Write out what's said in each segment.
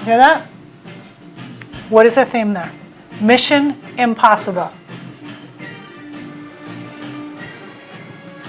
Hear that? What is the theme there? Mission Impossible.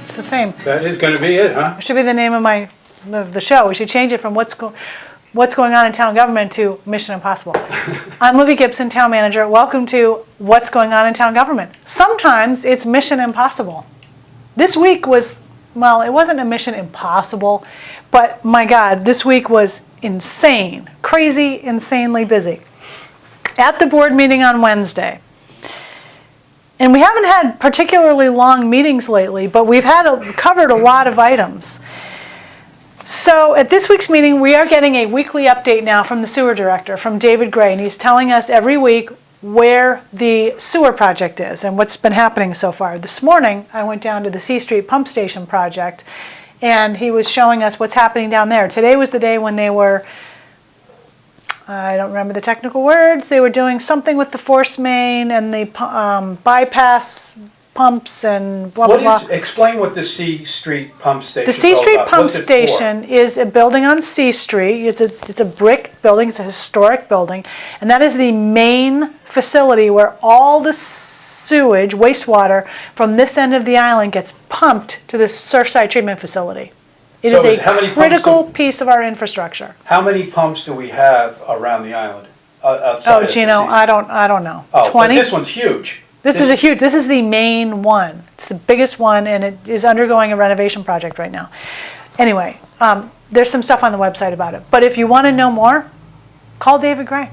It's the theme. That is going to be it, huh? It should be the name of the show. We should change it from what's going on in town government to Mission Impossible. I'm Libby Gibson, town manager. Welcome to What's Going On in Town Government. Sometimes it's Mission Impossible. This week was, well, it wasn't a Mission Impossible, but my God, this week was insane, crazy, insanely busy. At the board meeting on Wednesday, and we haven't had particularly long meetings lately, but we've covered a lot of items. So at this week's meeting, we are getting a weekly update now from the sewer director, from David Gray, and he's telling us every week where the sewer project is and what's been happening so far. This morning, I went down to the C Street pump station project, and he was showing us what's happening down there. Today was the day when they were, I don't remember the technical words, they were doing something with the force main and the bypass pumps and blah, blah, blah. Explain what the C Street pump station is. The C Street pump station is a building on C Street. It's a brick building. It's a historic building. And that is the main facility where all the sewage, wastewater, from this end of the island gets pumped to the Surfside treatment facility. It is a critical piece of our infrastructure. How many pumps do we have around the island? Oh, Gino, I don't know. Oh, 20? But this one's huge. This is the main one. It's the biggest one, and it is undergoing a renovation project right now. Anyway, there's some stuff on the website about it. But if you want to know more, call David Gray.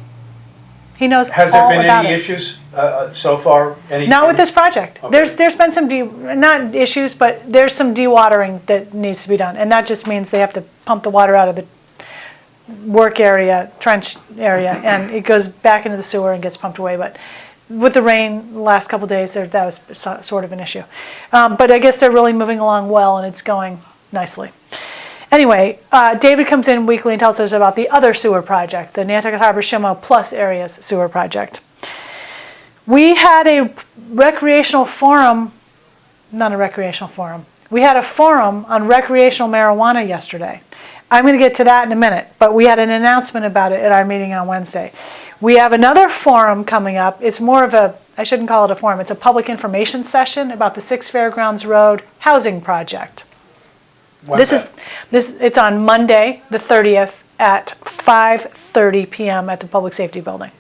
He knows all about it. Has there been any issues so far? Not with this project. Okay. There's been some, not issues, but there's some dewatering that needs to be done. And that just means they have to pump the water out of the work area, trench area, and it goes back into the sewer and gets pumped away. But with the rain the last couple of days, that was sort of an issue. But I guess they're really moving along well, and it's going nicely. Anyway, David comes in weekly and tells us about the other sewer project, the Nantucket Harbor Shimo Plus Areas sewer project. We had a recreational forum, not a recreational forum. We had a forum on recreational marijuana yesterday. I'm going to get to that in a minute, but we had an announcement about it at our meeting on Wednesday. We have another forum coming up. It's more of a, I shouldn't call it a forum, it's a public information session about the 6 Fairgrounds Road housing project. It's on Monday, the 30th at 5:30 p.m. at the Public Safety Building.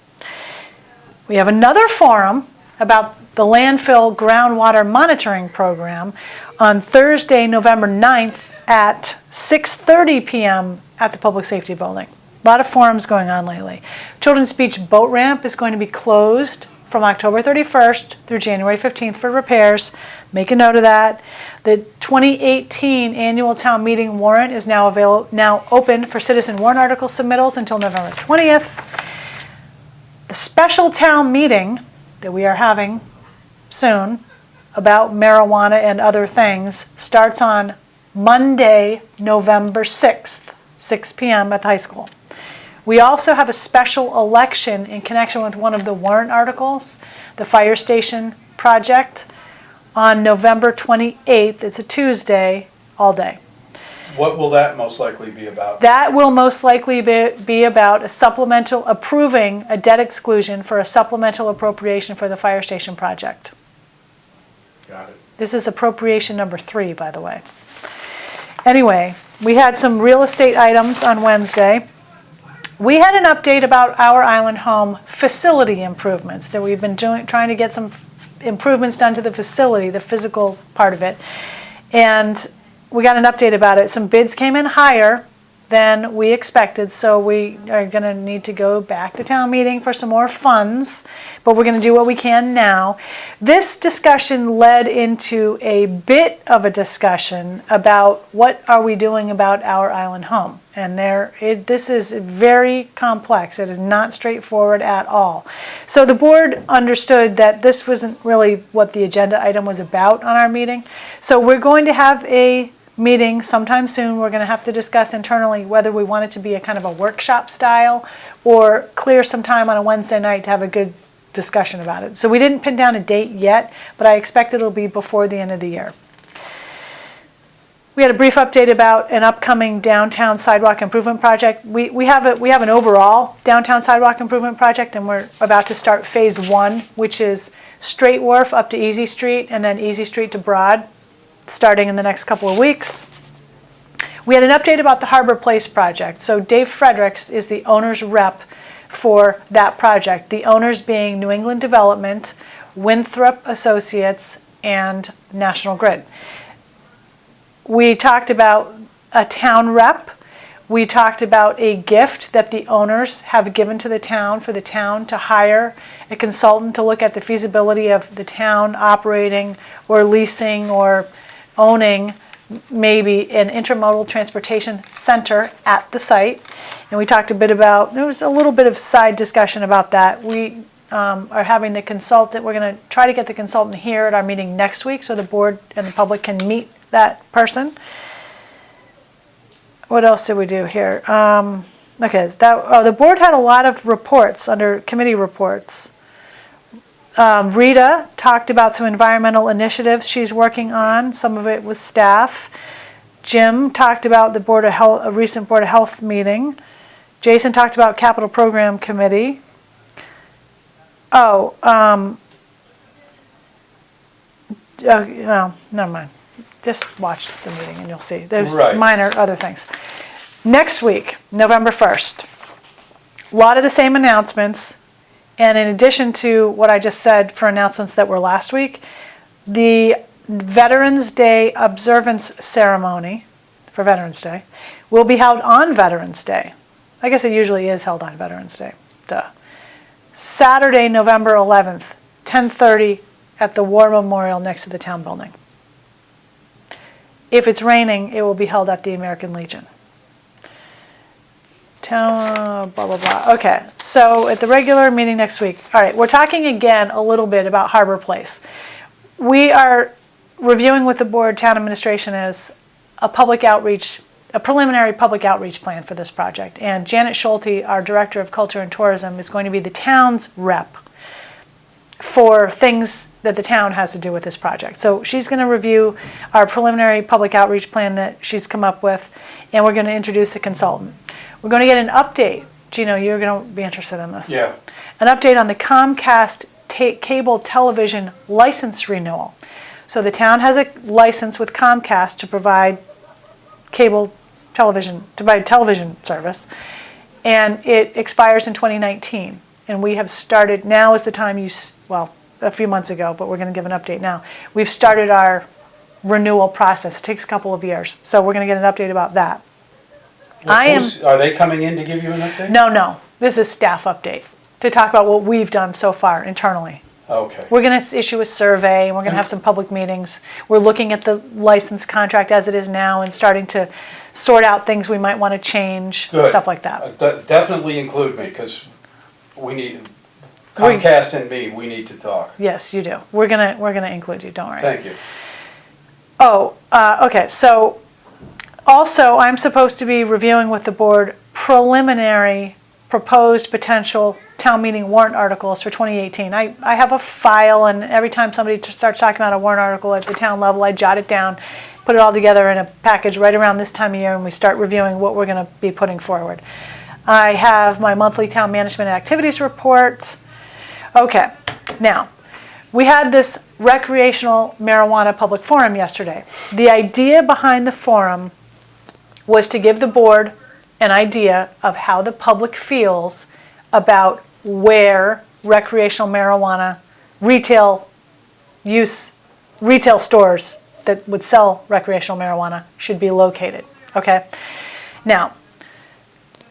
We have another forum about the landfill groundwater monitoring program on Thursday, November 9th at 6:30 p.m. at the Public Safety Building. A lot of forums going on lately. Children's Beach boat ramp is going to be closed from October 31st through January 15th for repairs. Make a note of that. The 2018 annual town meeting warrant is now open for citizen warrant article submittals until November 20th. The special town meeting that we are having soon about marijuana and other things starts on Monday, November 6th, 6 p.m. at the high school. We also have a special election in connection with one of the warrant articles, the fire station project, on November 28th. It's a Tuesday, all day. What will that most likely be about? That will most likely be about approving a debt exclusion for a supplemental appropriation for the fire station project. Got it. This is appropriation number 3, by the way. Anyway, we had some real estate items on Wednesday. We had an update about our island home facility improvements that we've been trying to get some improvements done to the facility, the physical part of it. And we got an update about it. Some bids came in higher than we expected, so we are going to need to go back to town meeting for some more funds, but we're going to do what we can now. This discussion led into a bit of a discussion about what are we doing about our island home. And this is very complex. It is not straightforward at all. So the board understood that this wasn't really what the agenda item was about on our meeting. So we're going to have a meeting sometime soon. We're going to have to discuss internally whether we want it to be a kind of a workshop style or clear some time on a Wednesday night to have a good discussion about it. So we didn't pin down a date yet, but I expect it'll be before the end of the year. We had a brief update about an upcoming downtown sidewalk improvement project. We have an overall downtown sidewalk improvement project, and we're about to start phase 1, which is Straight Wharf up to Easy Street and then Easy Street to Broad, starting in the next couple of weeks. We had an update about the Harbor Place project. So Dave Fredericks is the owner's rep for that project. The owners being New England Development, Winthrop Associates, and National Grid. We talked about a town rep. We talked about a gift that the owners have given to the town for the town to hire a consultant to look at the feasibility of the town operating or leasing or owning maybe an intermodal transportation center at the site. And we talked a bit about, there was a little bit of side discussion about that. We are having the consultant, we're going to try to get the consultant here at our meeting next week so the board and the public can meet that person. What else did we do here? Okay, the board had a lot of reports under committee reports. Rita talked about some environmental initiatives she's working on, some of it with staff. Jim talked about the Board of Health, a recent Board of Health meeting. Jason talked about Capital Program Committee. Well, never mind. Just watch the meeting and you'll see. There's minor other things. Next week, November 1st, a lot of the same announcements. And in addition to what I just said for announcements that were last week, the Veterans Day observance ceremony for Veterans Day will be held on Veterans Day. I guess it usually is held on Veterans Day. Duh. Saturday, November 11th, 10:30 at the War Memorial next to the town building. If it's raining, it will be held at the American Legion. Blah, blah, blah. Okay, so at the regular meeting next week. All right, we're talking again a little bit about Harbor Place. We are reviewing with the board, town administration, as a public outreach, a preliminary public outreach plan for this project. And Janet Schulte, our Director of Culture and Tourism, is going to be the town's rep for things that the town has to do with this project. So she's going to review our preliminary public outreach plan that she's come up with, and we're going to introduce a consultant. We're going to get an update. Gino, you're going to be interested in this. Yeah. An update on the Comcast cable television license renewal. So the town has a license with Comcast to provide cable television, to provide television service, and it expires in 2019. And we have started, now is the time a few months ago, but we're going to give an update now. We've started our renewal process. It takes a couple of years. So we're going to get an update about that. Are they coming in to give you an update? No. This is a staff update to talk about what we've done so far internally. Okay. We're going to issue a survey, and we're going to have some public meetings. We're looking at the license contract as it is now and starting to sort out things we might want to change, Good. Stuff like that. Definitely include me, because we need, Comcast and me, we need to talk. Yes, you do. We're gonna include you, don't worry. Thank you. Okay, so also I'm supposed to be reviewing with the board preliminary proposed potential town meeting warrant articles for 2018. I have a file, and every time somebody starts talking about a warrant article at the town level, I jot it down, put it all together in a package right around this time of year, and we start reviewing what we're going to be putting forward. I have my monthly town management activities report. Okay, now, we had this recreational marijuana public forum yesterday. The idea behind the forum was to give the board an idea of how the public feels about where recreational marijuana retail stores that would sell recreational marijuana should be located. Okay? Now,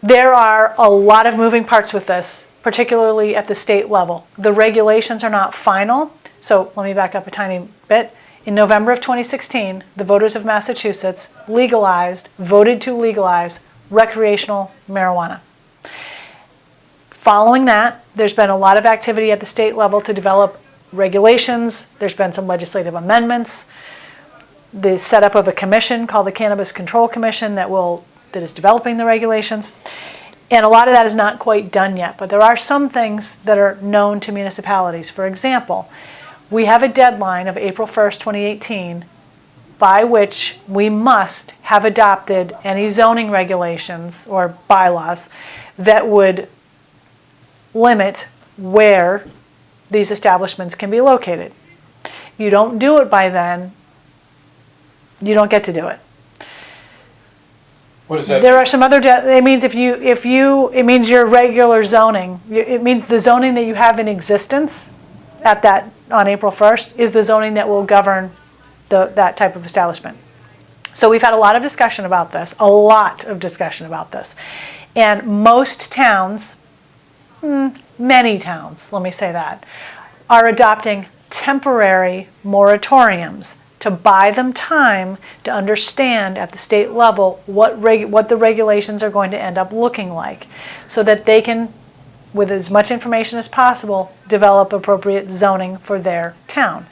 there are a lot of moving parts with this, particularly at the state level. The regulations are not final, so let me back up a tiny bit. In November of 2016, the voters of Massachusetts voted to legalize recreational marijuana. Following that, there's been a lot of activity at the state level to develop regulations. There's been some legislative amendments. The setup of a commission called the Cannabis Control Commission that is developing the regulations. And a lot of that is not quite done yet, but there are some things that are known to municipalities. For example, we have a deadline of April 1st, 2018 by which we must have adopted any zoning regulations or bylaws that would limit where these establishments can be located. You don't do it by then, you don't get to do it. What does that There mean? are some other, it means it means your regular zoning, it means the zoning that you have in existence on April 1st is the zoning that will govern that type of establishment. So we've had a lot of discussion about this, And most towns, many towns, let me say that, are adopting temporary moratoriums to buy them time to understand at the state level what the regulations are going to end up looking like, so that they can, with as much information as possible, develop appropriate zoning for their town.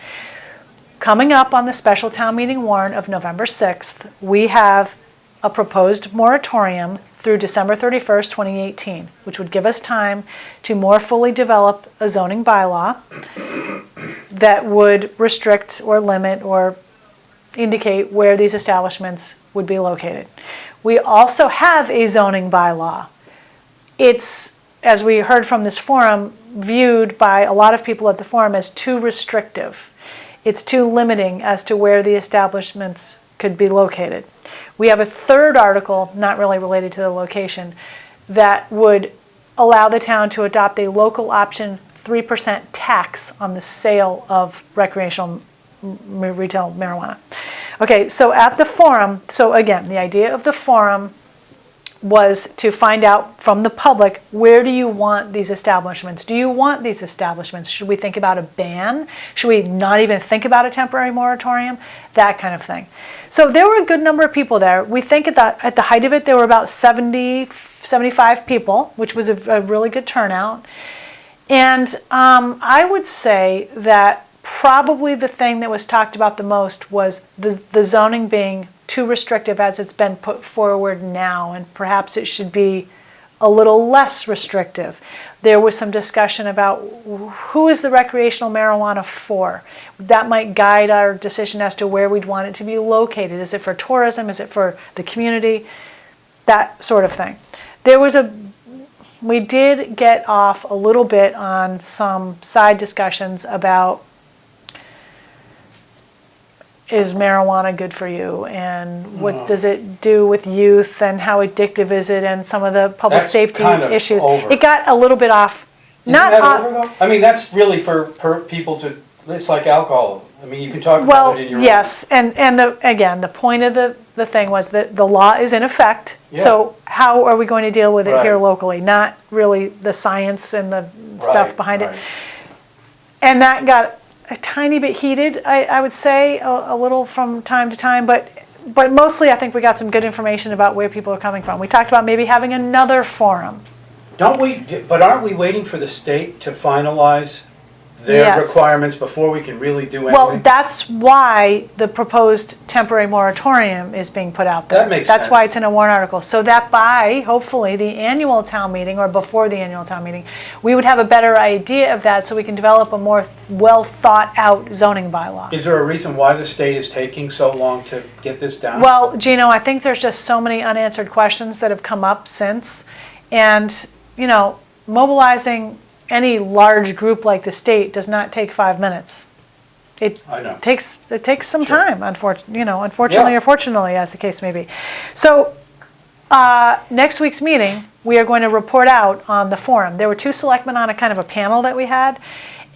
Coming up on the special town meeting warrant of November 6th, we have a proposed moratorium through December 31st, 2018, which would give us time to more fully develop a zoning bylaw that would restrict or limit or indicate where these establishments would be located. We also have a zoning bylaw. It's, as we heard from this forum, viewed by a lot of people at the forum as too restrictive. It's too limiting as to where the establishments could be located. We have a third article, not really related to the location, that would allow the town to adopt a local option 3% tax on the sale of recreational retail marijuana. Okay, so at the forum, so again, the idea of the forum was to find out from the public, where do you want these establishments? Do you want these establishments? Should we think about a ban? Should we not even think about a temporary moratorium? That kind of thing. So there were a good number of people there. We think at the height of it, there were about 70, 75 people, which was a really good turnout. And I would say that probably the thing that was talked about the most was the zoning being too restrictive as it's been put forward now, and perhaps it should be a little less restrictive. There was some discussion about who is the recreational marijuana for. That might guide our decision as to where we'd want it to be located. Is it for tourism? Is it for the community? That sort of thing. We did get off a little bit on some side discussions about, is marijuana good for you, and what does it do with youth, and how addictive is it, and some of the public That's safety kind of issues. over. It got a little bit off. Isn't that over though? I mean, that's really for people to, it's like alcohol. I mean, you can talk about it in your yes, and again, the point of the thing was that the law is in effect, so how are we going to deal with it here locally? Not really the science and the stuff behind it. And that got a tiny bit heated, I would say, a little from time to time, but mostly I think we got some good information about where people are coming from. We talked about maybe having another forum. Don't we, but aren't we waiting for the state to finalize their requirements before we can really do anything? Well, that's why the proposed temporary moratorium is being put out there. That makes sense. That's why it's in a warrant article. So that by, hopefully, the annual town meeting or before the annual town meeting, we would have a better idea of that so we can develop a more well thought out zoning bylaw. Is there a reason why the state is taking so long to get this down? Well, Gino, I think there's just so many unanswered questions that have come up since. And, you know, mobilizing any large group like the state does not take 5 minutes. I know. It takes some time, unfortunately or fortunately, as the case may be. So next week's meeting, we are going to report out on the forum. There were 2 selectmen on a kind of a panel that we had,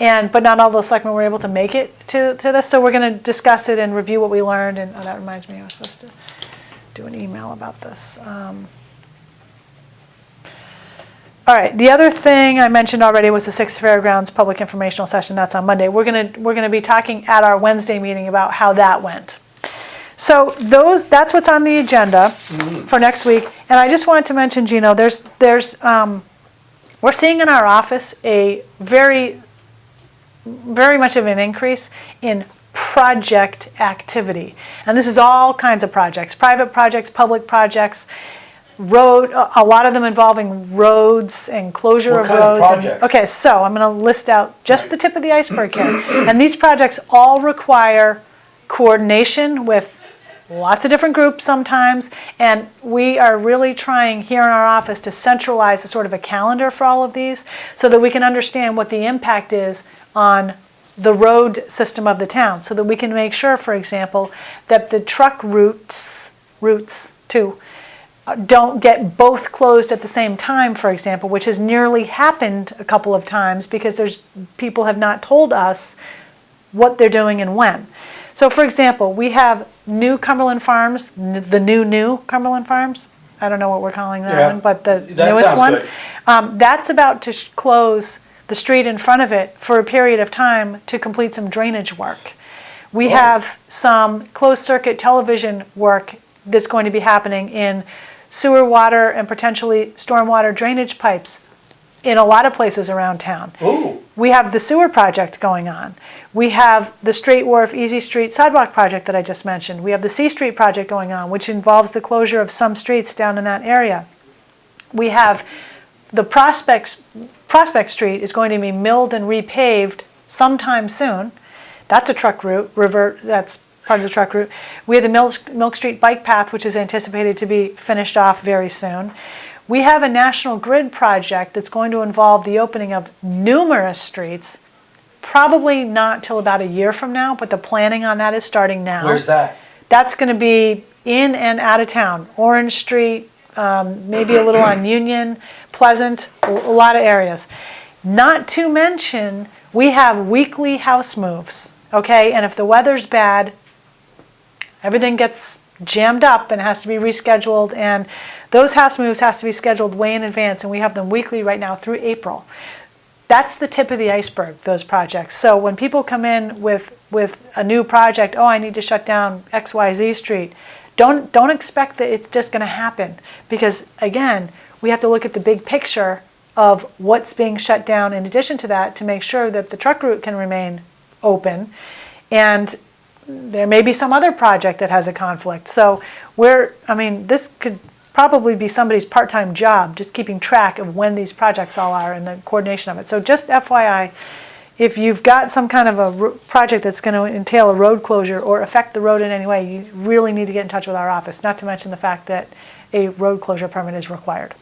but not all those selectmen were able to make it to this. So we're going to discuss it and review what we learned. And that reminds me, I was supposed to do an email about this. All right, the other thing I mentioned already was the 6th Fairgrounds public informational session. That's on Monday. We're gonna be talking at our Wednesday meeting about how that went. So that's what's on the agenda for next week. And I just wanted to mention, Gino, we're seeing in our office a very, very much of an increase in project activity. And this is all kinds of projects, private projects, public projects. A lot of them involving roads and closure of roads. What kind of projects? Okay, so I'm going to list out just the tip of the iceberg here. And these projects all require coordination with lots of different groups sometimes, and we are really trying here in our office to centralize a sort of a calendar for all of these so that we can understand what the impact is on the road system of the town, so that we can make sure, for example, that the truck routes too, don't get both closed at the same time, for example, which has nearly happened a couple of times because people have not told us what they're doing and when. So, for example, we have new Cumberland Farms, the new Cumberland Farms. I don't know what we're calling that one, but the newest one. Good. That's about to close the street in front of it for a period of time to complete some drainage work. We have some closed circuit television work that's going to be happening in sewer water and potentially stormwater drainage pipes in a lot of places around town. Ooh. We have the sewer project going on. We have the Straight Wharf Easy Street sidewalk project that I just mentioned. We have the C Street project going on, which involves the closure of some streets down in that area. We have the Prospect Street is going to be milled and repaved sometime soon. That's a truck route, that's part of the truck route. We have the Milk Street bike path, which is anticipated to be finished off very soon. We have a National Grid project that's going to involve the opening of numerous streets, probably not till about a year from now, but the planning on that is starting now. Where's that? That's going to be in and out of town. Orange Street, maybe a little on Union, Pleasant, a lot of areas. Not to mention, we have weekly house moves, okay? And if the weather's bad, everything gets jammed up and has to be rescheduled, and those house moves have to be scheduled way in advance, and we have them weekly right now through April. That's the tip of the iceberg, those projects. So when people come in with a new project, oh, I need to shut down XYZ Street, don't expect that it's just going to happen, because again, we have to look at the big picture of what's being shut down in addition to that to make sure that the truck route can remain open, and there may be some other project that has a conflict. So this could probably be somebody's part-time job, just keeping track of when these projects all are and the coordination of it. So just FYI, if you've got some kind of a project that's going to entail a road closure or affect the road in any way, you really need to get in touch with our office, not to mention the fact that a road closure permit is required.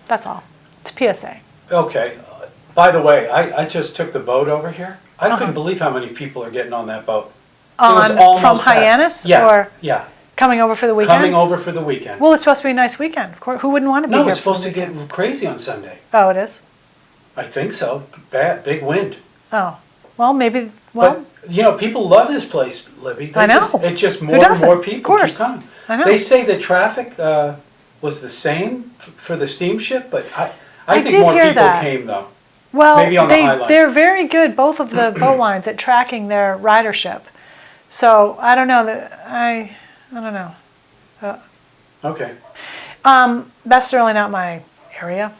That's all. It's PSA. Okay. By the way, I just took the boat over here. I couldn't believe how many people are getting on that boat. It was almost from Hyannis? Yeah, or yeah. Coming over for the weekend? Coming over for the weekend. Well, it's supposed to be a nice weekend. Of course, who wouldn't want to be here? No, it's for the supposed to get crazy on Sunday. Oh, it is? I think so. Big wind. Oh, well, maybe, But, people love this place, Libby. I know. It's just Who more and doesn't? more Of people keep course. coming. I know. They say the traffic was the same for the steamship, but I think did more hear people that. came, though. Well, maybe on the High Line. they're very good, both of the boat lines, at tracking their ridership. So I don't know I don't know. Okay. That's really not my area.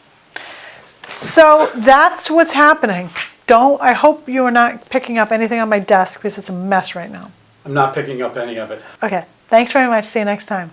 So that's what's happening. I hope you are not picking up anything on my desk because it's a mess right now. I'm not picking up any of it. Okay. Thanks very much. See you next time.